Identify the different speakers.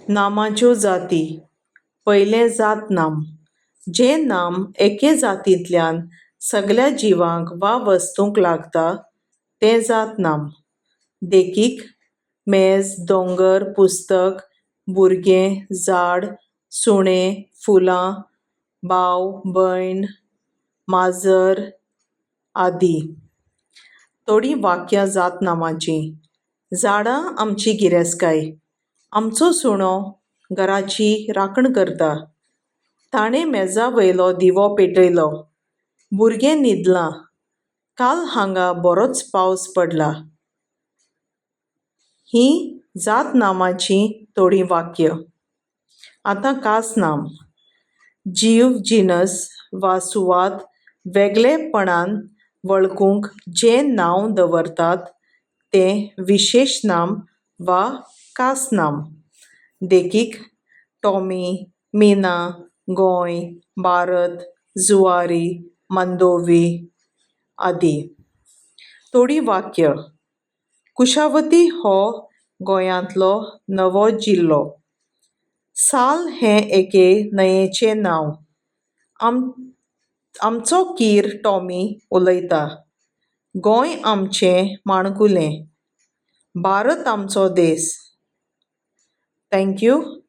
Speaker 1: नामाच्यो जाती. पयलें जात नाम. जें नाम एके जातींतल्यान सगळ्या जिवांक वा वस्तूंक लागता तें जात नाम. देखीक मेज, दोंगर, पुस्तक, भुरगें, झाड, सुणें, फुलां, भाव, भयण, माजर आदी. थोडीं वाक्यां जात नामाचीं. झाडां आमची गिरेस्तकाय. आमचो सुणो घराची राखण करता. ताणें मेजा वयलो दिवो पेटयलो. भुरगें न्हिदलां. काल हांगा बरोच पावस पडला. हीं जात नामाचीं थोडीं वाक्यां. आतां खास नाम. जीव, जिनस वा सुवात वेगळेपणान वळखूंक जें नांव दवरतात तें विशेश नाम वा खास नाम. देखीक टॉमी, मीना, गोंय, भारत, जुवारी, मंदोवी आदी. थोडीं वाक्यां. कुशावती हो गोंयांतलो नवो जिल्लो. साल हें एके न्हंयेचें नांव. आमचो कीर टॉमी उलयता. गोंय आमचें माणकुलें. भारत आमचो देस. थँक्यू.